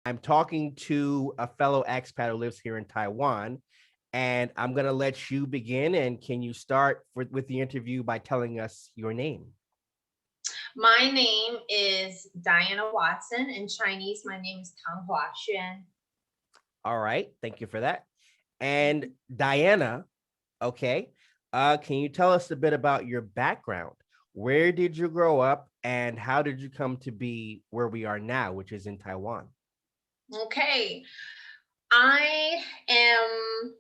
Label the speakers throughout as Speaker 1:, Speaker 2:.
Speaker 1: I'm talking to a fellow expat who lives here in Taiwan, and I'm going to let you begin. And can you start with the interview by telling us your name?
Speaker 2: My name is Diana Watson. In Chinese, my name is Tang Hua Xuan.
Speaker 1: All right. Thank you for that. And Diana, okay, can you tell us a bit about your background? Where did you grow up and how did you come to be where we are now, which is in Taiwan?
Speaker 2: Okay, I am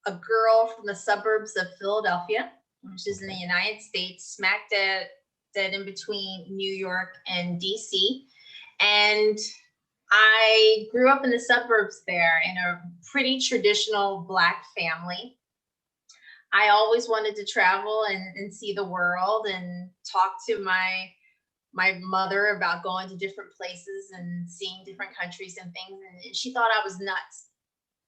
Speaker 2: a girl from the suburbs of Philadelphia, which is in the
Speaker 1: Okay.
Speaker 2: United States, smack dead in between New York and DC. And I grew up in the suburbs there in a pretty traditional Black family. I always wanted to travel and see the world and talk to my mother about going to different places and seeing different countries and things. And she thought I was nuts.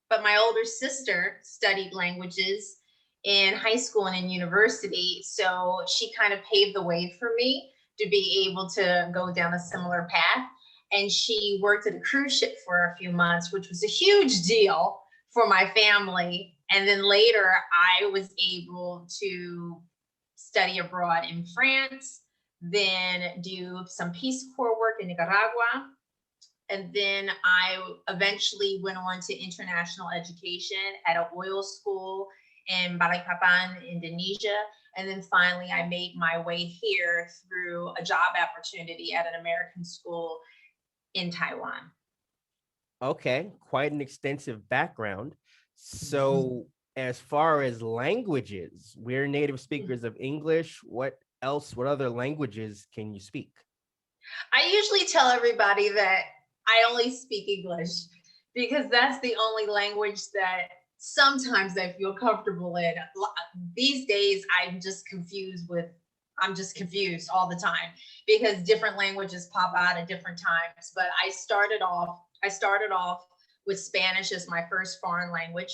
Speaker 2: But my older sister studied languages in high school and in university. So she kind of paved the way for me to be able to go down a similar path. And she worked at a cruise ship for a few months, which was a huge deal for my family. And then later, I was able to study abroad in France, then do some Peace Corps work in Nicaragua. And then I eventually went on to international education at an oil school in Balikpapan, Indonesia. And then finally, I made my way here through a job opportunity at an American school in Taiwan.
Speaker 1: Okay, quite an extensive background.
Speaker 2: Mhm.
Speaker 1: So, as far as languages, we're native speakers of English. What else, what other languages can you speak?
Speaker 2: I usually tell everybody that I only speak English because that's the only language that sometimes I feel comfortable in. These days, I'm just confused all the time because different languages pop out at different times. But I started off with Spanish as my first foreign language.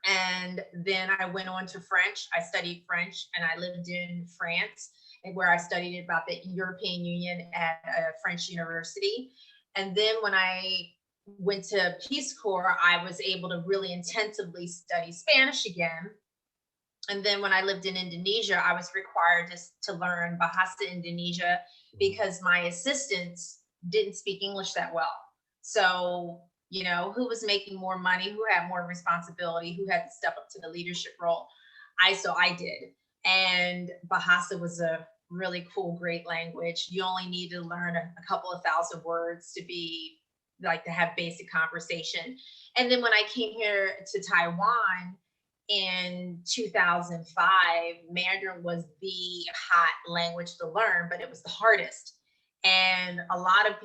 Speaker 2: And then I went on to French. I studied French and I lived in France, where I studied about the European Union at a French university. And then when I went to Peace Corps, I was able to really intensively study Spanish again. And then when I lived in Indonesia, I was required to learn Bahasa Indonesia because my assistants didn't speak English that well. So, who was making more money, who had more responsibility, who had to step up to the leadership role? I did. And Bahasa was a really cool, great language. You only need to learn a couple of thousand words to be like to have basic conversation. And then when I came here to Taiwan, in 2005, Mandarin was the hot language to learn, but it was the hardest. And a lot of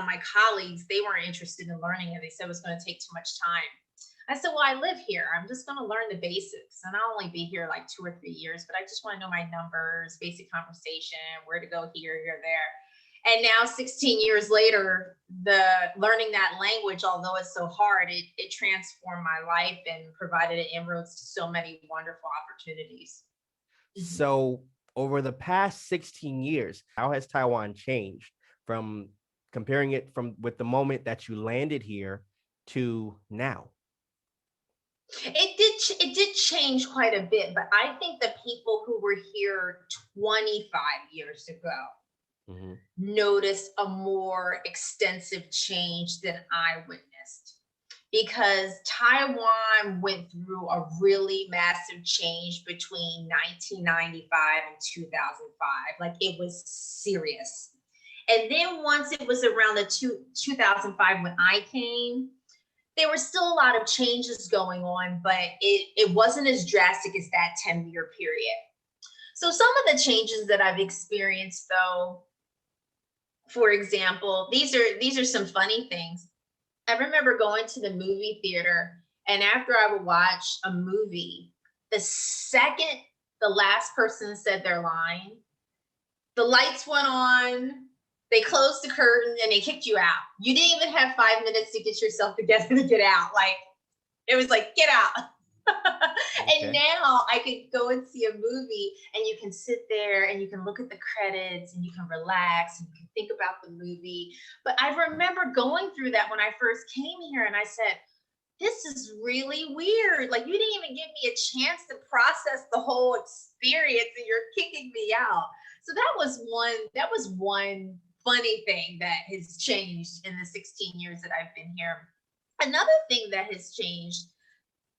Speaker 2: my colleagues, they weren't interested in learning it. They said it was going to take too much time. I said, well, I live here. I'm just going to learn the basics. And I'll only be here like 2 or 3 years, but I just want to know my numbers, basic conversation, where to go here, there. And now 16 years later, the learning that language, although it's so hard, it transformed my life and provided inroads to so many wonderful opportunities. Mhm.
Speaker 1: So, over the past 16 years, how has Taiwan changed from comparing it from with the moment that you landed here to now?
Speaker 2: It did change quite a bit, but I think the people who were here 25 years ago
Speaker 1: Mhm.
Speaker 2: noticed a more extensive change than I witnessed because Taiwan went through a really massive change between 1995 and 2005. Like it was serious. And then once it was around the 2005 when I came, there were still a lot of changes going on, but it wasn't as drastic as that 10-year period. So some of the changes that I've experienced though, for example, these are some funny things. I remember going to the movie theater, and after I would watch a movie, the second the last person said their line, the lights went on, they closed the curtain, and they kicked you out. You didn't even have 5 minutes to get yourself together to get out. Like it was like, get out. And
Speaker 1: Okay.
Speaker 2: now I could go and see a movie and you can sit there and you can look at the credits and you can relax and you can think about the movie. But I remember going through that when I first came here and I said, this is really weird. Like, you didn't even give me a chance to process the whole experience and you're kicking me out. So that was one funny thing that has changed in the 16 years that I've been here. Another thing that has changed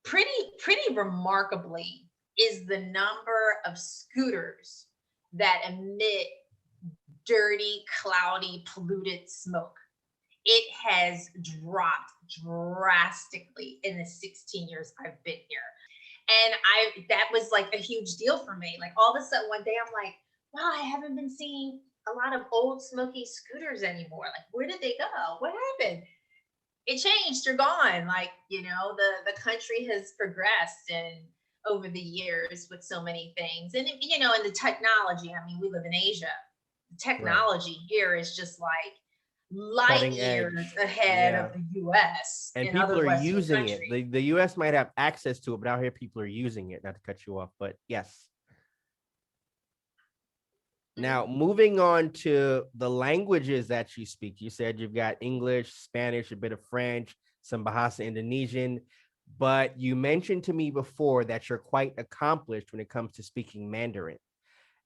Speaker 2: pretty remarkably is the number of scooters that emit dirty, cloudy, polluted smoke. It has dropped drastically in the 16 years I've been here. And I that was like a huge deal for me. Like, all of a sudden one day I'm like, wow, I haven't been seeing a lot of old smoky scooters anymore. Like, where did they go? What happened? It changed. They're gone. Like, the country has progressed and over the years with so many things. And and the technology. I mean, we live in Asia. The
Speaker 1: Right.
Speaker 2: technology here is just like light
Speaker 1: Cutting
Speaker 2: years
Speaker 1: edge.
Speaker 2: ahead of
Speaker 1: Yeah.
Speaker 2: the US
Speaker 1: And
Speaker 2: and
Speaker 1: people
Speaker 2: other
Speaker 1: are
Speaker 2: Western
Speaker 1: using it.
Speaker 2: countries.
Speaker 1: The US might have access to it, but out here people are using it. Not to cut you off, but yes.
Speaker 2: Mhm.
Speaker 1: Now, moving on to the languages that you speak, you said you've got English, Spanish, a bit of French, some Bahasa Indonesian, but you mentioned to me before that you're quite accomplished when it comes to speaking Mandarin.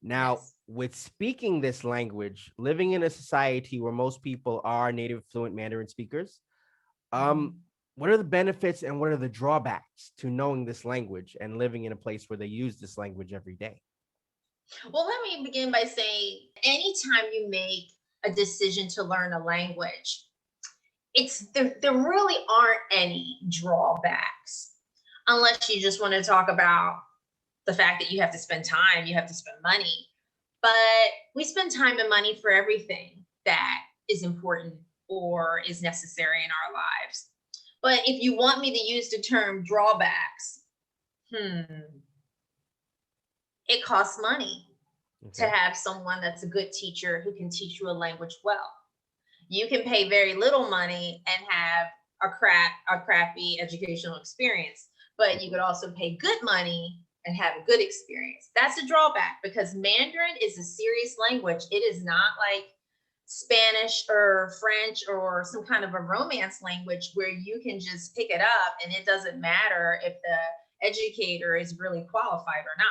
Speaker 1: Now,
Speaker 2: Yes.
Speaker 1: with speaking this language, living in a society where most people are native fluent Mandarin speakers, um,
Speaker 2: Mhm.
Speaker 1: what are the benefits and what are the drawbacks to knowing this language and living in a place where they use this language every day?
Speaker 2: Well, let me begin by saying anytime you make a decision to learn a language, there really aren't any drawbacks unless you just want to talk about the fact that you have to spend time, you have to spend money. But we spend time and money for everything that is important or is necessary in our lives. But if you want me to use the term drawbacks, it costs money to
Speaker 1: Okay.
Speaker 2: have someone that's a good teacher who can teach you a language well. You can pay very little money and have a crappy educational experience, but you could also pay good money and have a good experience. That's a drawback because Mandarin is a serious language. It is not like Spanish or French or some kind of a romance language where you can just pick it up and it doesn't matter if the educator is really qualified or not.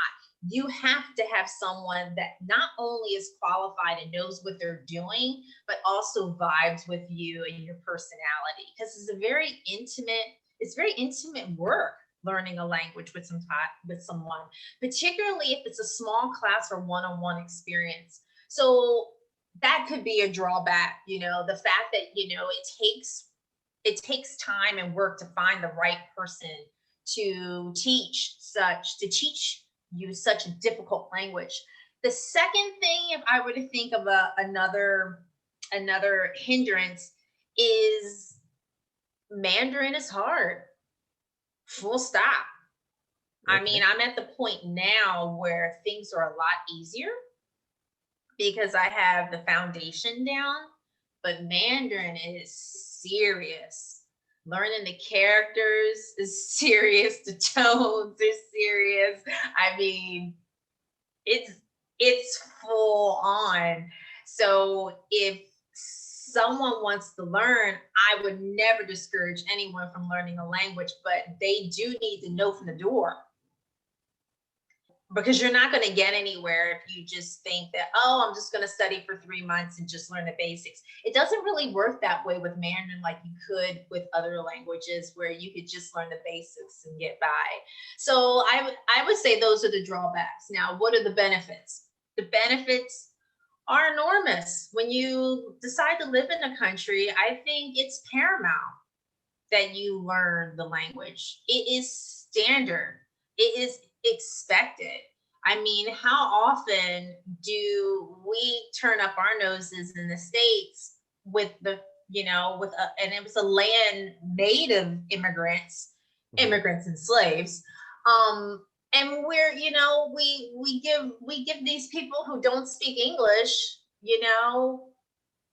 Speaker 2: You have to have someone that not only is qualified and knows what they're doing, but also vibes with you and your personality. Because it's very intimate work learning a language with someone, particularly if it's a small class or one-on-one experience. So that could be a drawback, the fact that, it takes time and work to find the right person to teach you such a difficult language. The second thing, if I were to think of another hindrance, is Mandarin is hard. Full stop. I mean,
Speaker 1: Okay.
Speaker 2: I'm at the point now where things are a lot easier because I have the foundation down, but Mandarin is serious. Learning the characters is serious, the tones are serious. I mean, it's it's full on. So if someone wants to learn, I would never discourage anyone from learning a language, but they do need to know from the door because you're not going to get anywhere if you just think that, oh, I'm just going to study for 3 months and just learn the basics. It doesn't really work that way with Mandarin like you could with other languages where you could just learn the basics and get by. So I would say those are the drawbacks. Now, what are the benefits? The benefits are enormous. When you decide to live in a country, I think it's paramount that you learn the language. It is standard. It is expected. I mean, how often do we turn up our noses in the States with and it was a land made of
Speaker 1: Mhm.
Speaker 2: immigrants and slaves. Um, and we give these people who don't speak English,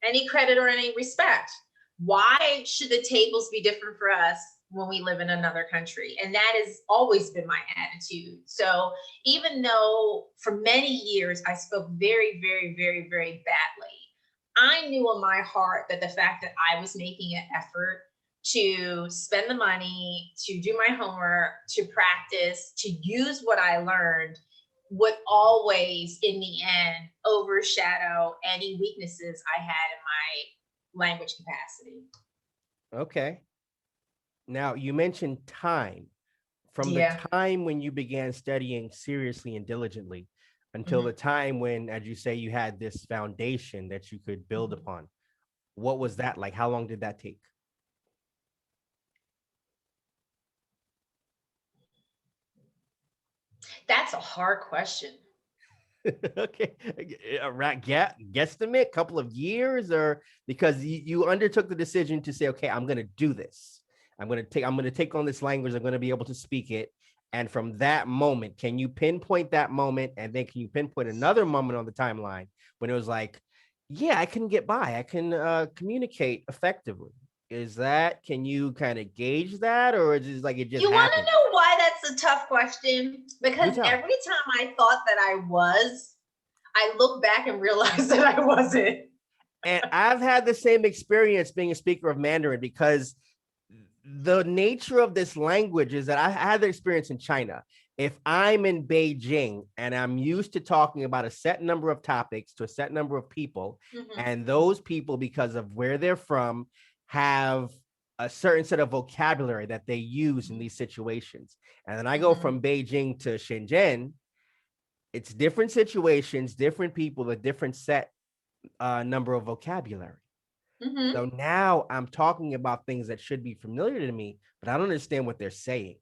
Speaker 2: any credit or any respect. Why should the tables be different for us when we live in another country. And that has always been my attitude. So even though for many years I spoke very, very, very, very badly, I knew in my heart that the fact that I was making an effort to spend the money, to do my homework, to practice, to use what I learned would always, in the end, overshadow any weaknesses I had in my language capacity.
Speaker 1: Okay. Now, you mentioned time. From the
Speaker 2: Yeah.
Speaker 1: time when you began studying seriously and diligently until the
Speaker 2: Mhm.
Speaker 1: time when, as you say, you had this foundation that you could build
Speaker 2: Mhm.
Speaker 1: upon, what was that like? How long did that take?
Speaker 2: That's a hard question.
Speaker 1: Okay. Right. Guesstimate, couple of years, or because you undertook the decision to say, okay, I'm going to do this. I'm going to take on this language. I'm going to be able to speak it. And from that moment, can you pinpoint that moment? And then can you pinpoint another moment on the timeline when it was like, yeah, I can get by. I can communicate effectively. Can you kind of gauge that, or is it like it just
Speaker 2: You want
Speaker 1: happened?
Speaker 2: to know why that's a tough question?
Speaker 1: Do
Speaker 2: Because
Speaker 1: tell.
Speaker 2: every time I thought that I was, I look back and realize that I wasn't.
Speaker 1: And I've had the same experience being a speaker of Mandarin because the nature of this language is that I had the experience in China. If I'm in Beijing and I'm used to talking about a set number of topics to a set number of people,
Speaker 2: Mhm.
Speaker 1: and those people, because of where they're from, have a certain set of vocabulary that they use in these situations. And then I go
Speaker 2: Mhm.
Speaker 1: from Beijing to Shenzhen, it's different situations, different people, a different set number of vocabulary.
Speaker 2: Mhm.
Speaker 1: So now I'm talking about things that should be familiar to me, but I don't understand what they're saying.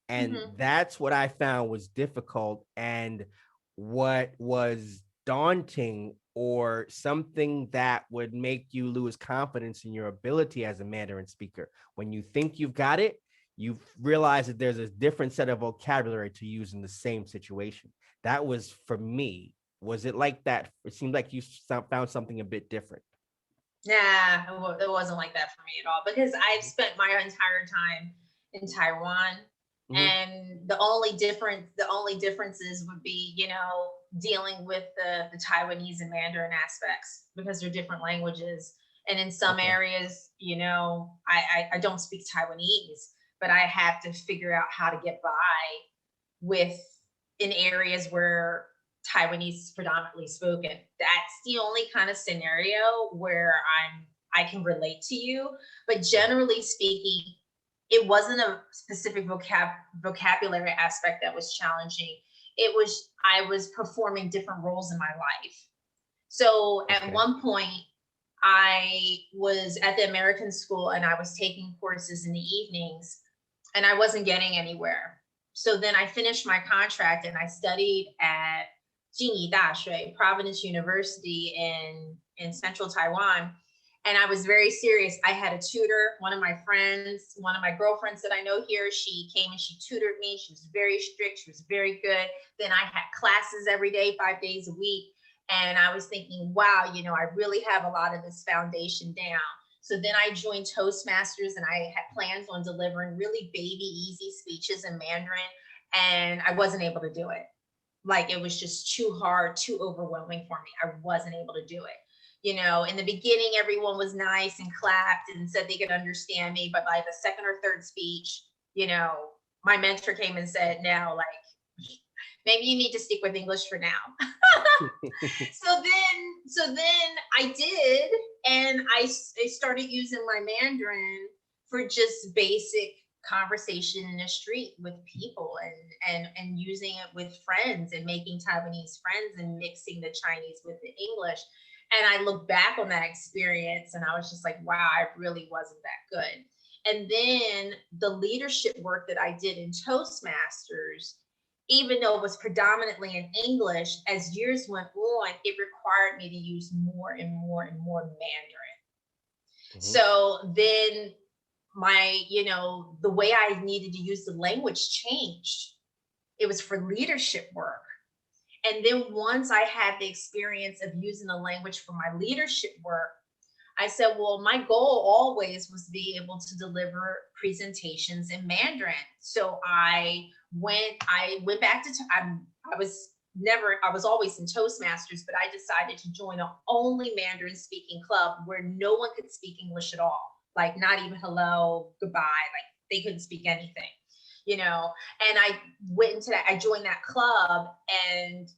Speaker 1: And
Speaker 2: Mhm.
Speaker 1: that's what I found was difficult and what was daunting, or something that would make you lose confidence in your ability as a Mandarin speaker. When you think you've got it, you realize that there's a different set of vocabulary to use in the same situation. That was for me. Was it like that? It seemed like you found something a bit different.
Speaker 2: Nah, it wasn't like that for me at all because I've spent my entire time in Taiwan,
Speaker 1: Mhm.
Speaker 2: and the only differences would be, dealing with the Taiwanese and Mandarin aspects because they're different languages. And in some
Speaker 1: Okay.
Speaker 2: areas, I don't speak Taiwanese, but I have to figure out how to get by with in areas where Taiwanese is predominantly spoken. That's the only kind of scenario where I can relate to you. But generally speaking, it wasn't a specific vocabulary aspect that was challenging. It was I was performing different roles in my life. So at
Speaker 1: Okay.
Speaker 2: one point, I was at the American school and I was taking courses in the evenings and I wasn't getting anywhere. So then I finished my contract and I studied at Jingyi Daxue, Providence University in central Taiwan. And I was very serious. I had a tutor, one of my friends, one of my girlfriends that I know here. She came and she tutored me. She was very strict. She was very good. Then I had classes every day, 5 days a week. And I was thinking, wow, I really have a lot of this foundation down. So then I joined Toastmasters and I had plans on delivering really baby easy speeches in Mandarin. And I wasn't able to do it. Like it was just too hard, too overwhelming for me. I wasn't able to do it. In the beginning, everyone was nice and clapped and said they could understand me. But by the second or third speech, you know, my mentor came and said, now, like, maybe you need to stick with English for now. So then I did, and I started using my Mandarin for just basic conversation in the street with people, and using it with friends and making Taiwanese friends and mixing the Chinese with the English. And I look back on that experience and I was just like, wow, I really wasn't that good. And then the leadership work that I did in Toastmasters, even though it was predominantly in English, as years went on, it required me to use more and more and more Mandarin.
Speaker 1: Mhm.
Speaker 2: So then the way I needed to use the language changed. It was for leadership work. And then once I had the experience of using the language for my leadership work, I said, well, my goal always was to be able to deliver presentations in Mandarin. So I went back to, I was never, I was always in Toastmasters, but I decided to join a only Mandarin speaking club where no one could speak English at all. Like not even hello, goodbye. Like they couldn't speak anything, you know? And I went into that, I joined that club, and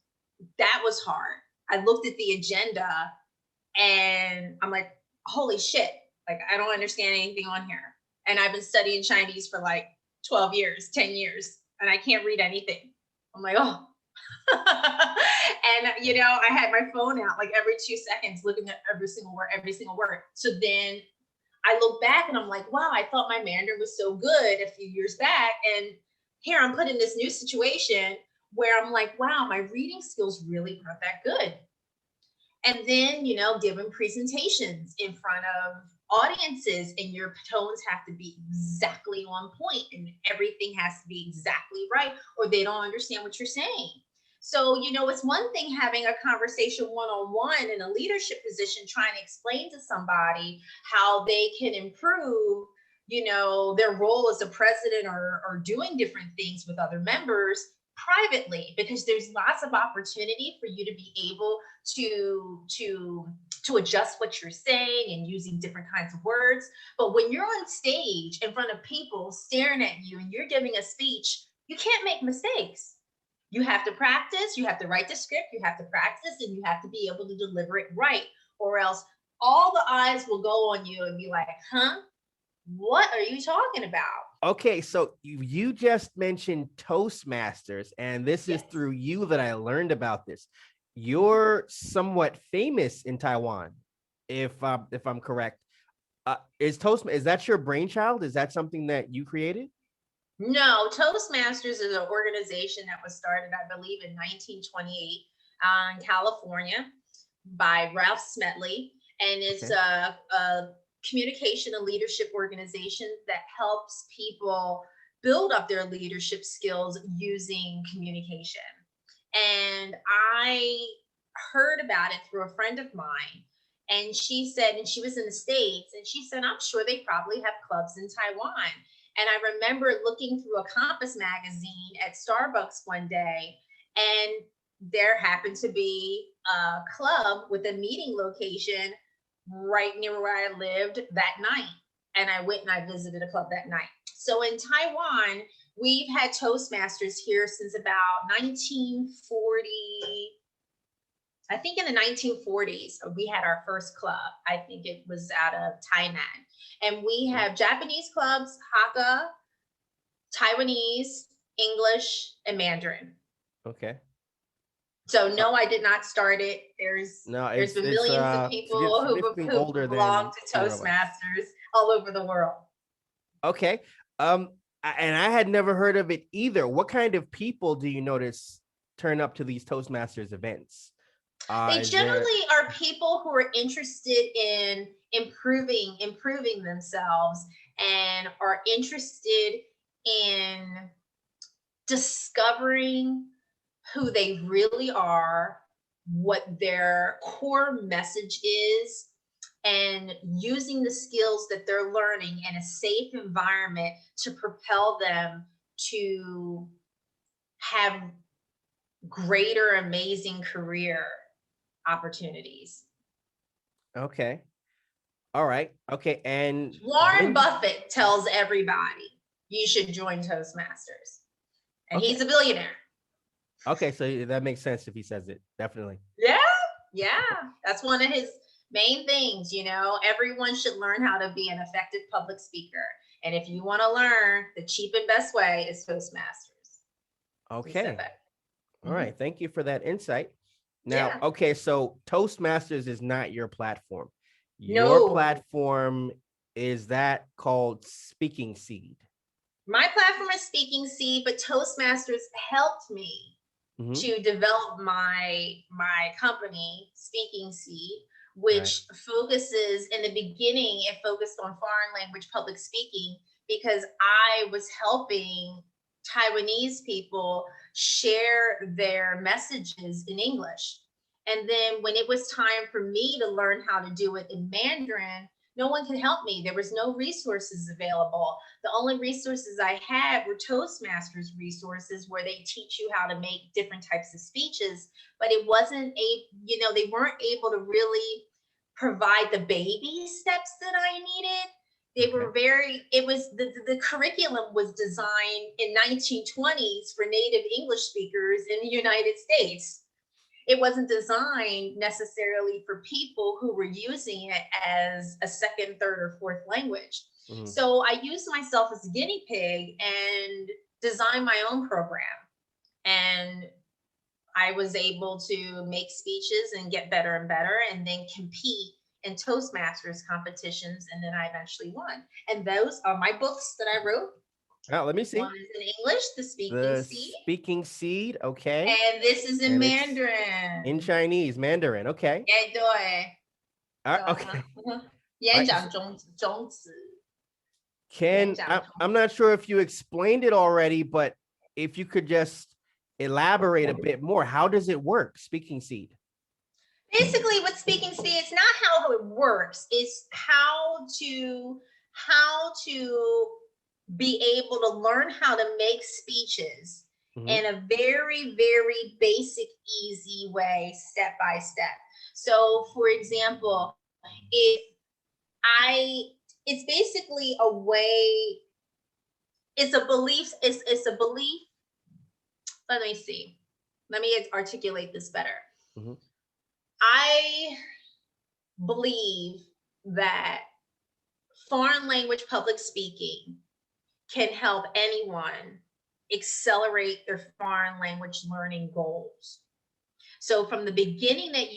Speaker 2: that was hard. I looked at the agenda and I'm like, holy shit, like I don't understand anything on here. And I've been studying Chinese for like 12 years, 10 years, and I can't read anything. I'm like, oh. And you know, I had my phone out like every 2 seconds looking at every single word, every single word. So then I look back and I'm like, wow, I thought my Mandarin was so good a few years back. And here I'm put in this new situation where I'm like, wow, my reading skills really aren't that good. And then, you know, giving presentations in front of audiences, and your tones have to be exactly on point and everything has to be exactly right, or they don't understand what you're saying. So, you know, it's one thing having a conversation one on one in a leadership position, trying to explain to somebody how they can improve, you know, their role as a president, or doing different things with other members privately, because there's lots of opportunity for you to be able to adjust what you're saying and using different kinds of words. But when you're on stage in front of people staring at you and you're giving a speech, you can't make mistakes. You have to practice, you have to write the script, you have to practice, and you have to be able to deliver it right, or else all the eyes will go on you and be like, huh, what are you talking about?
Speaker 1: Okay, so you just mentioned Toastmasters, and this is
Speaker 2: Yes.
Speaker 1: through you that I learned about this. You're somewhat famous in Taiwan, if I'm correct. Is that your brainchild? Is that something that you created?
Speaker 2: No, Toastmasters is an organization that was started, I believe, in 1928 in California by Ralph Smetley. And it's
Speaker 1: Okay.
Speaker 2: a communication and leadership organization that helps people build up their leadership skills using communication. And I heard about it through a friend of mine. And she said, and she was in the States, and she said, I'm sure they probably have clubs in Taiwan. And I remember looking through a Compass magazine at Starbucks one day, and there happened to be a club with a meeting location right near where I lived that night. And I went and I visited a club that night. So in Taiwan, we've had Toastmasters here since about 1940. I think in the 1940s, we had our first club. I think it was out of Tainan. And we
Speaker 1: Okay.
Speaker 2: have Japanese clubs, Hakka, Taiwanese, English, and Mandarin.
Speaker 1: Okay.
Speaker 2: So
Speaker 1: Uh,
Speaker 2: no, I did not start it.
Speaker 1: no,
Speaker 2: There's been millions of people
Speaker 1: significantly older
Speaker 2: who belong
Speaker 1: than
Speaker 2: to
Speaker 1: either of us.
Speaker 2: Toastmasters all over the world.
Speaker 1: Okay. And I had never heard of it either. What kind of people do you notice turn up to these Toastmasters events?
Speaker 2: They
Speaker 1: Is there
Speaker 2: generally are people who are interested in improving themselves, and are interested in discovering who they really are, what their core message is, and using the skills that they're learning in a safe environment to propel them to have greater, amazing career opportunities.
Speaker 1: okay? All right. Okay. And
Speaker 2: Warren
Speaker 1: when did
Speaker 2: Buffett tells everybody you should join Toastmasters, and he's
Speaker 1: okay.
Speaker 2: a billionaire.
Speaker 1: Okay, so that makes sense if he says it. Definitely.
Speaker 2: Yeah, yeah. That's one of his main things. You know, everyone should learn how to be an effective public speaker. And if you want to learn, the cheap and best way is Toastmasters. He said
Speaker 1: Okay.
Speaker 2: that.
Speaker 1: All
Speaker 2: Mhm.
Speaker 1: right. Thank you for that insight. Now,
Speaker 2: Yeah.
Speaker 1: okay, so Toastmasters is not your platform. Your
Speaker 2: No,
Speaker 1: platform is that called Speaking Seed.
Speaker 2: my platform is Speaking Seed, but Toastmasters helped me
Speaker 1: Hmm.
Speaker 2: to develop my company Speaking Seed,
Speaker 1: Right.
Speaker 2: which focuses, in the beginning it focused on foreign language public speaking, because I was helping Taiwanese people share their messages in English. And then when it was time for me to learn how to do it in Mandarin, no one could help me. There was no resources available. The only resources I had were Toastmasters resources where they teach you how to make different types of speeches, but it wasn't they weren't able to really provide the baby steps that I needed. They
Speaker 1: Okay.
Speaker 2: were very, it was the curriculum was designed in 1920s for native English speakers in the United States. It wasn't designed necessarily for people who were using it as a second, third, or fourth language.
Speaker 1: Mhm.
Speaker 2: So I used myself as a guinea pig and designed my own program. And I was able to make speeches and get better and better and then compete in Toastmasters competitions. And then I eventually won. And those are my books that I wrote.
Speaker 1: Now, let me
Speaker 2: One
Speaker 1: see.
Speaker 2: is in English, The Speaking
Speaker 1: The
Speaker 2: Seed,
Speaker 1: speaking seed. Okay.
Speaker 2: and this is in
Speaker 1: And it's in
Speaker 2: Mandarin.
Speaker 1: Chinese, Mandarin. Okay.
Speaker 2: 哎，对，对啊，Okay.
Speaker 1: All
Speaker 2: 演
Speaker 1: right.
Speaker 2: 讲宗旨，演
Speaker 1: Can
Speaker 2: 讲宗
Speaker 1: I'm not sure if you explained it already, but if you could just elaborate a bit more, how does it work? Speaking seed.
Speaker 2: Basically, with speaking seed, it's not how it works. It's how to be able to learn how to make speeches
Speaker 1: Mhm.
Speaker 2: in a very, very basic, easy way, step by step. So, for example, if I, it's basically a way, it's a belief. Let me see. Let me articulate this better.
Speaker 1: Mhm.
Speaker 2: I believe that foreign language public speaking can help anyone accelerate their foreign language learning goals. So from the beginning that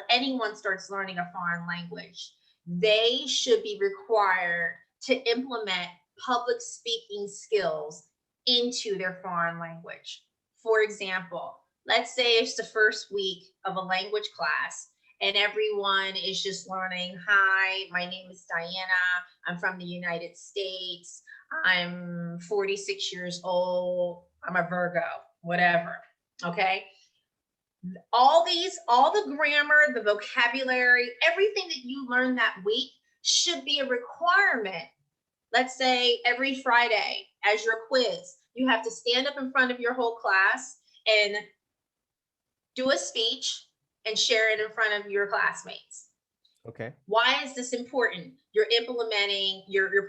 Speaker 2: anyone starts learning a foreign language, they should be required to implement public speaking skills into their foreign language. For example, let's say it's the first week of a language class and everyone is just learning, hi, my name is Diana, I'm from the United States, I'm 46 years old, I'm a Virgo, whatever. Okay, all the grammar, the vocabulary, everything that you learn that week should be a requirement. Let's say every Friday as your quiz, you have to stand up in front of your whole class and do a speech and share it in front of your classmates.
Speaker 1: Okay.
Speaker 2: Why is this important? You're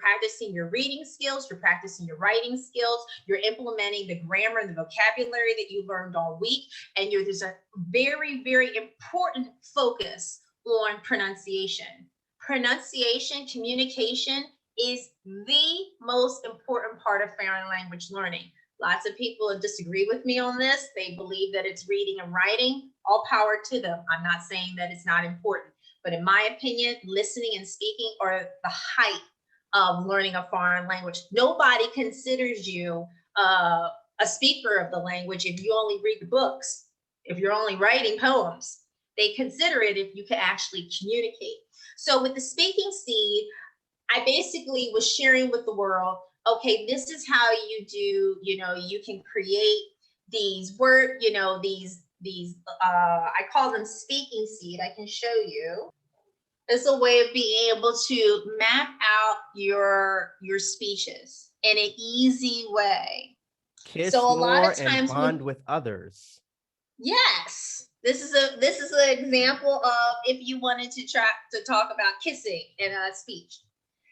Speaker 2: practicing your reading skills, you're practicing your writing skills, you're implementing the grammar and the vocabulary that you learned all week, and there's a very, very important focus on pronunciation. Pronunciation, communication is the most important part of foreign language learning. Lots of people disagree with me on this. They believe that it's reading and writing. All power to them. I'm not saying that it's not important. But in my opinion, listening and speaking are the height of learning a foreign language. Nobody considers you a speaker of the language if you only read the books, if you're only writing poems. They consider it if you can actually communicate. So with the speaking seed, I basically was sharing with the world, okay, this is how you do, you can create these I call them speaking seed. I can show you. It's a way of being able to map out your speeches in an easy way. So
Speaker 1: Kiss
Speaker 2: a lot
Speaker 1: more
Speaker 2: of
Speaker 1: and
Speaker 2: times
Speaker 1: bond
Speaker 2: when
Speaker 1: with others.
Speaker 2: yes, this is an example of if you wanted to try to talk about kissing in a speech.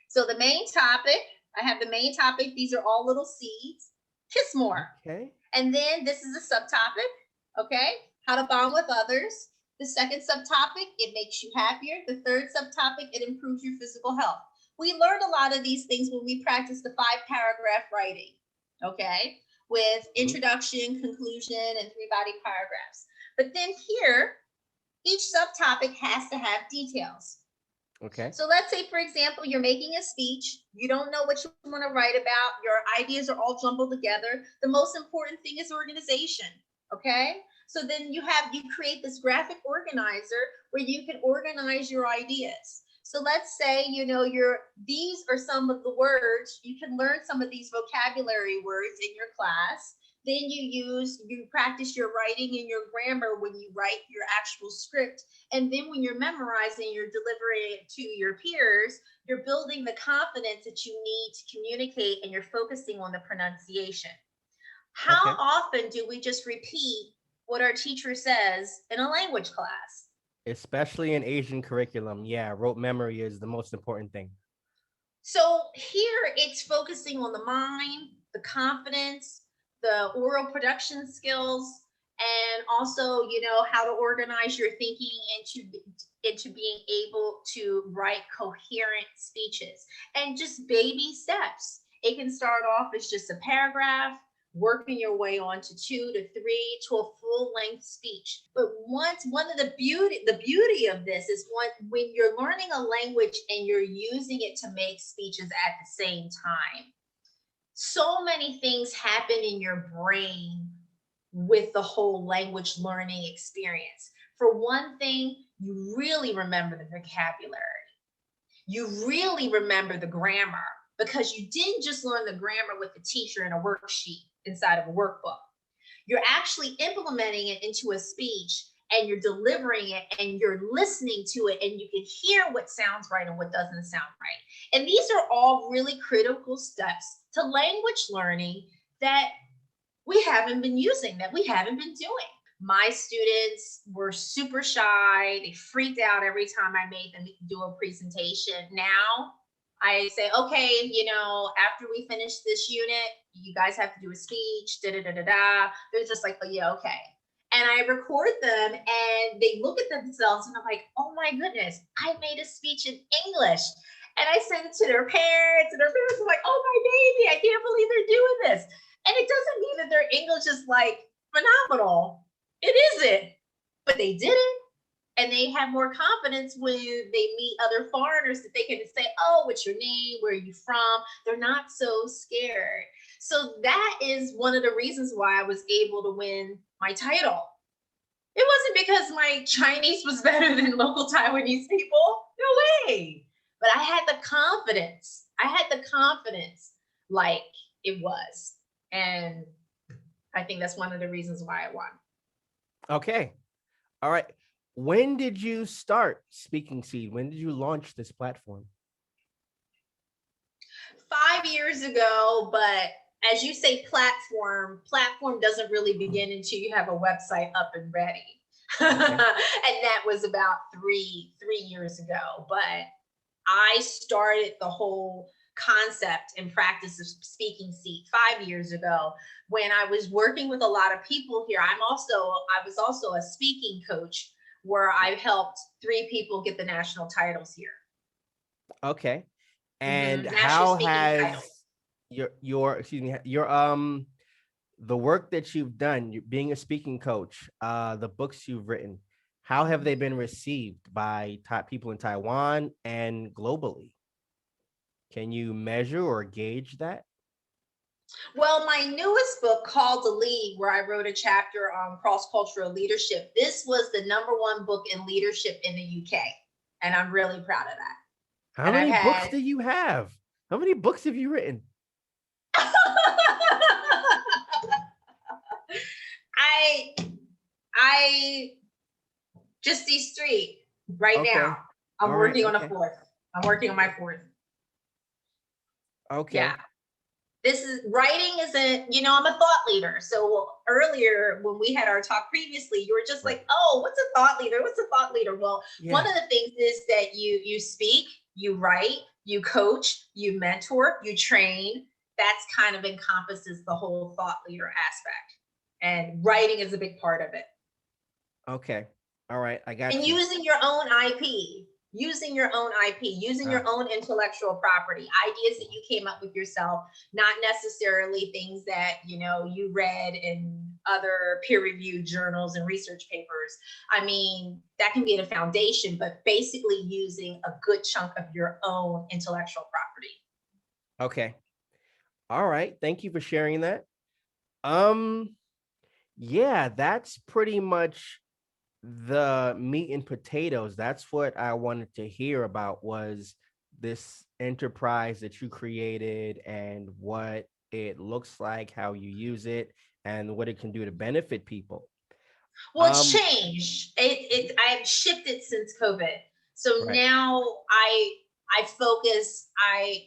Speaker 2: So the main topic, I have the main topic. These are all little seeds. Kiss more.
Speaker 1: Okay.
Speaker 2: And then this is a subtopic, okay? How to bond with others. The second subtopic, it makes you happier. The third subtopic, it improves your physical health. We learned a lot of these things when we practiced the 5-paragraph writing, okay? With introduction, conclusion, and 3 body paragraphs. But then here, each subtopic has to have details.
Speaker 1: Okay.
Speaker 2: So let's say, for example, you're making a speech. You don't know what you want to write about. Your ideas are all jumbled together. The most important thing is organization. Okay. So then you create this graphic organizer where you can organize your ideas. So let's say, these are some of the words. You can learn some of these vocabulary words in your class. Then you practice your writing and your grammar when you write your actual script. And then when you're memorizing, you're delivering it to your peers, you're building the confidence that you need to communicate and you're focusing on the pronunciation. How
Speaker 1: Okay.
Speaker 2: often do we just repeat what our teacher says in a language class?
Speaker 1: Especially in Asian curriculum. Yeah, rote memory is the most important thing.
Speaker 2: So here it's focusing on the mind, the confidence, the oral production skills, and also, how to organize your thinking into being able to write coherent speeches and just baby steps. It can start off as just a paragraph, working your way on to two to three to a full length speech. But once one of the beauty of this is when you're learning a language and you're using it to make speeches at the same time, so many things happen in your brain with the whole language learning experience. For one thing, you really remember the vocabulary. You really remember the grammar because you didn't just learn the grammar with the teacher in a worksheet inside of a workbook. You're actually implementing it into a speech and you're delivering it and you're listening to it and you can hear what sounds right and what doesn't sound right. And these are all really critical steps to language learning that we haven't been using, that we haven't been doing. My students were super shy. They freaked out every time I made them do a presentation. Now I say, okay, after we finish this unit, you guys have to do a speech, da da da da da. They're just like, oh, yeah, okay. And I record them and they look at themselves and I'm like, oh my goodness, I made a speech in English. And I send it to their parents and their parents are like, oh my baby, I can't believe they're doing this. And it doesn't mean that their English is like phenomenal. It isn't, but they did it. And they have more confidence when they meet other foreigners that they can say, oh, what's your name? Where are you from? They're not so scared. So that is one of the reasons why I was able to win my title. It wasn't because my Chinese was better than local Taiwanese people. No way. But I had the confidence. I had the confidence like it was. And I think that's one of the reasons why I won.
Speaker 1: Okay. All right. When did you start Speaking Seed? When did you launch this platform?
Speaker 2: 5 years ago, but as you say, platform doesn't really begin until you have a website up and ready. And
Speaker 1: Okay.
Speaker 2: that was about three years ago. But I started the whole concept and practice of Speaking Seed 5 years ago when I was working with a lot of people here. I was also a speaking coach where I helped 3 people get the national titles here.
Speaker 1: Okay. And
Speaker 2: National
Speaker 1: how
Speaker 2: speaking title.
Speaker 1: has your excuse me your the work that you've done, you being a speaking coach, the books you've written, how have they been received by people in Taiwan and globally? Can you measure or gauge that?
Speaker 2: Well, my newest book, called The Lead, where I wrote a chapter on cross cultural leadership, this was the #1 book in leadership in the UK. And I'm really proud of that.
Speaker 1: How
Speaker 2: And I've
Speaker 1: many books
Speaker 2: had,
Speaker 1: do you have? How many books have you written?
Speaker 2: I, I just these 3 right now.
Speaker 1: Okay.
Speaker 2: I'm
Speaker 1: All right.
Speaker 2: working on a
Speaker 1: Okay.
Speaker 2: fourth. I'm working on my fourth. Yeah.
Speaker 1: Okay.
Speaker 2: This is writing isn't, I'm a thought leader. So earlier when we had our talk previously, you were just
Speaker 1: Right.
Speaker 2: like, oh, what's a thought leader? What's a thought leader? Well, one
Speaker 1: Yeah.
Speaker 2: of the things is that you speak, you write, you coach, you mentor, you train. That's kind of encompasses the whole thought leader aspect. And writing is a big part of it.
Speaker 1: Okay. All right. I
Speaker 2: And
Speaker 1: got you.
Speaker 2: using your own IP, using
Speaker 1: Uh,
Speaker 2: your own intellectual property, ideas that you came up with yourself, not necessarily things that you read in other peer-reviewed journals and research papers. I mean, that can be the foundation, but basically using a good chunk of your own intellectual property.
Speaker 1: okay. All right. Thank you for sharing that. Um, yeah, that's pretty much the meat and potatoes. That's what I wanted to hear about, was this enterprise that you created and what it looks like, how you use it, and what it can do to benefit people.
Speaker 2: Well, it's
Speaker 1: Um,
Speaker 2: changed. I've shifted since COVID. So
Speaker 1: right.
Speaker 2: now I focus,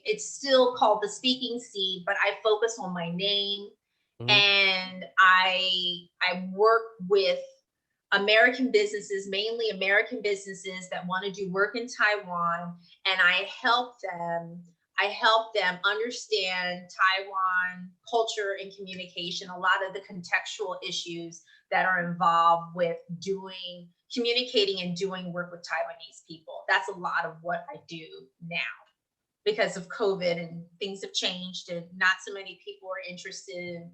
Speaker 2: it's still called the speaking seed, but I focus on my name,
Speaker 1: Hmm.
Speaker 2: and I work with American businesses, mainly American businesses that want to do work in Taiwan, and I help them understand Taiwan culture and communication, a lot of the contextual issues that are involved with communicating and doing work with Taiwanese people. That's a lot of what I do now because of COVID, and things have changed and not so many people are interested in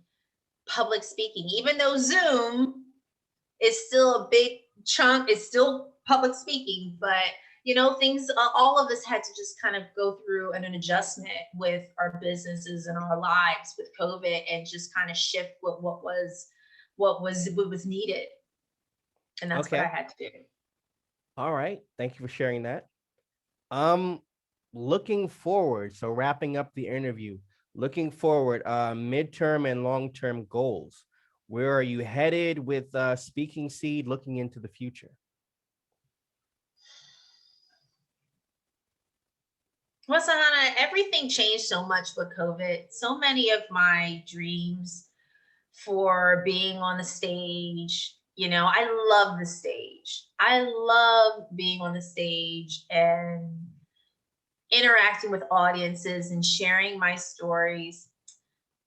Speaker 2: public speaking, even though Zoom is still a big chunk, it's still public speaking, but things, all of us had to just kind of go through an adjustment with our businesses and our lives with COVID, and just kind of shift what was needed. And that's what I
Speaker 1: Okay.
Speaker 2: had to do.
Speaker 1: All right. Thank you for sharing that. Um, Looking forward, so wrapping up the interview, looking forward, midterm and long-term goals. Where are you headed with Speaking Seed looking into the future?
Speaker 2: Well, Sahana, everything changed so much with COVID. So many of my dreams for being on the stage, I love the stage. I love being on the stage and interacting with audiences and sharing my stories.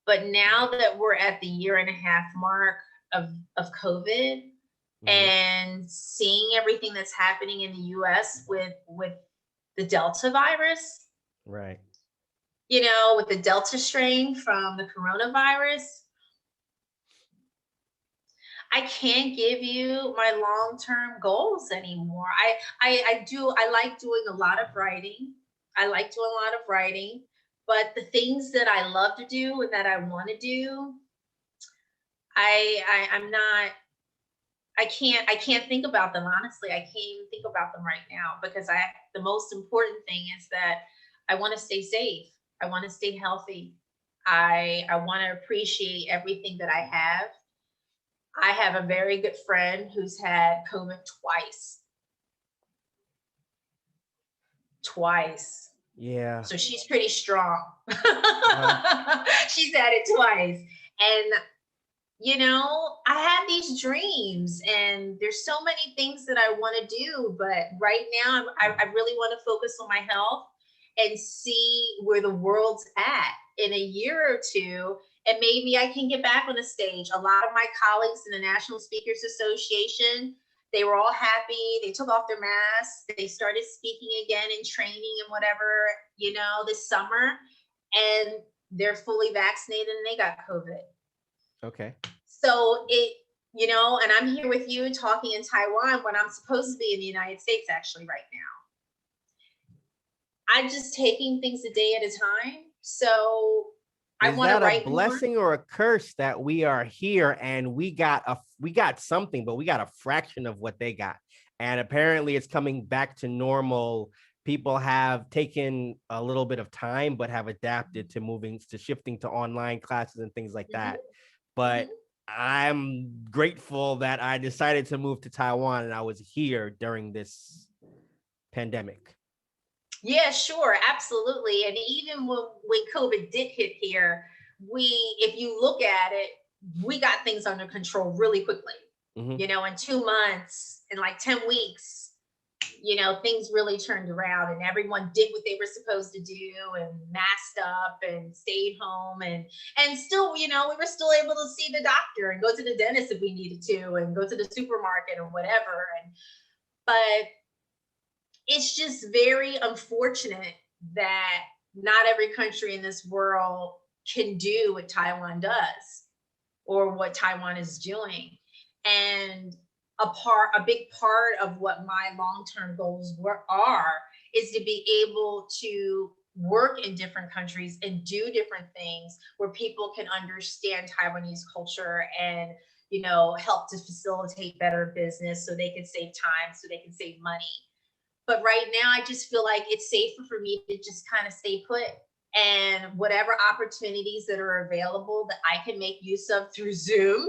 Speaker 2: But now that we're at the year and a half mark of COVID,
Speaker 1: Hmm.
Speaker 2: and seeing everything that's happening in the US with the Delta virus,
Speaker 1: Right.
Speaker 2: with the Delta strain from the coronavirus, I can't give you my long-term goals anymore. I like doing a lot of writing. I like doing a lot of writing, but the things that I love to do and that I want to do, I'm not I can't think about them, honestly. I can't even think about them right now, because I the most important thing is that I want to stay safe. I want to stay healthy. I want to appreciate everything that I have. I have a very good friend who's had COVID twice. Twice.
Speaker 1: Yeah.
Speaker 2: So she's pretty strong.
Speaker 1: Uh,
Speaker 2: She's had it twice. And I have these dreams, and there's so many things that I want to do, but right now I really want to focus on my health and see where the world's at in a year or two. And maybe I can get back on the stage. A lot of my colleagues in the National Speakers Association, they were all happy. They took off their masks. They started speaking again and training and whatever, this summer. And they're fully vaccinated and they got COVID.
Speaker 1: okay.
Speaker 2: So and I'm here with you talking in Taiwan when I'm supposed to be in the United States actually right now. I'm just taking things a day at a time. So I
Speaker 1: Is
Speaker 2: want to
Speaker 1: that a
Speaker 2: write more.
Speaker 1: blessing or a curse that we are here and we got something, but we got a fraction of what they got? And apparently it's coming back to normal. People have taken a little bit of time, but have adapted to moving to shifting to online classes and things like
Speaker 2: Mhm,
Speaker 1: that. But
Speaker 2: mhm.
Speaker 1: I'm grateful that I decided to move to Taiwan and I was here during this pandemic.
Speaker 2: Yeah, sure, absolutely. And even when COVID did hit here, if you look at it, we got things under control really quickly.
Speaker 1: Hmm.
Speaker 2: In 2 months, in like 10 weeks, things really turned around, and everyone did what they were supposed to do and masked up and stayed home, and still, we were still able to see the doctor and go to the dentist if we needed to, and go to the supermarket or whatever. But it's just very unfortunate that not every country in this world can do what Taiwan does, or what Taiwan is doing. And a big part of what my long-term goals are is to be able to work in different countries and do different things where people can understand Taiwanese culture, and help to facilitate better business so they can save time, so they can save money. But right now I just feel like it's safer for me to just kind of stay put and whatever opportunities that are available that I can make use of through Zoom,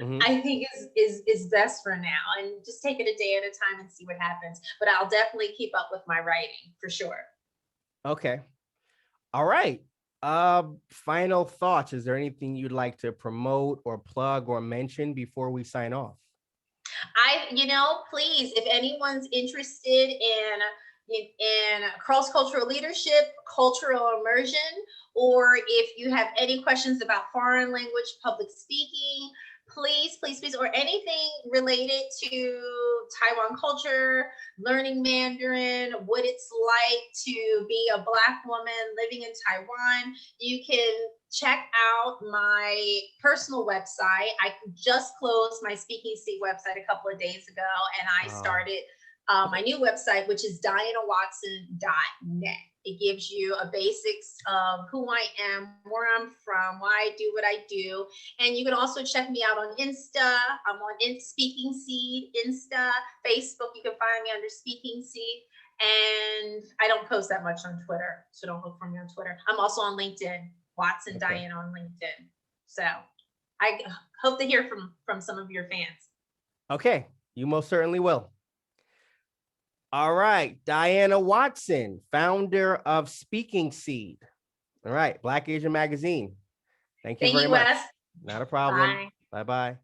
Speaker 1: Mhm.
Speaker 2: I think is best for now, and just take it a day at a time and see what happens. But I'll definitely keep up with my writing for sure.
Speaker 1: Okay. All right. Final thoughts. Is there anything you'd like to promote or plug or mention before we sign off?
Speaker 2: Please, if anyone's interested in cross cultural leadership, cultural immersion, or if you have any questions about foreign language, public speaking, please, or anything related to Taiwan culture, learning Mandarin, what it's like to be a Black woman living in Taiwan, you can check out my personal website. I just closed my Speaking Seat website a couple of days ago, and I
Speaker 1: Oh,
Speaker 2: started my new website, which is dianawatson.net. It gives you a basics of who I am, where I'm from, why I do what I do. And you can also check me out on Insta. I'm on Speaking Seed, Insta, Facebook. You can find me under Speaking Seed. And I don't post that much on Twitter, so don't look for me on Twitter. I'm also on LinkedIn, Watson
Speaker 1: okay.
Speaker 2: Diane on LinkedIn. So I hope to hear from some of your fans.
Speaker 1: Okay. You most certainly will. All right. Diana Watson, founder of Speaking Seed. All right. Black Asian Magazine. Thank you
Speaker 2: Thank
Speaker 1: very
Speaker 2: you, Wes.
Speaker 1: much. Not a problem.
Speaker 2: Bye.
Speaker 1: Bye bye.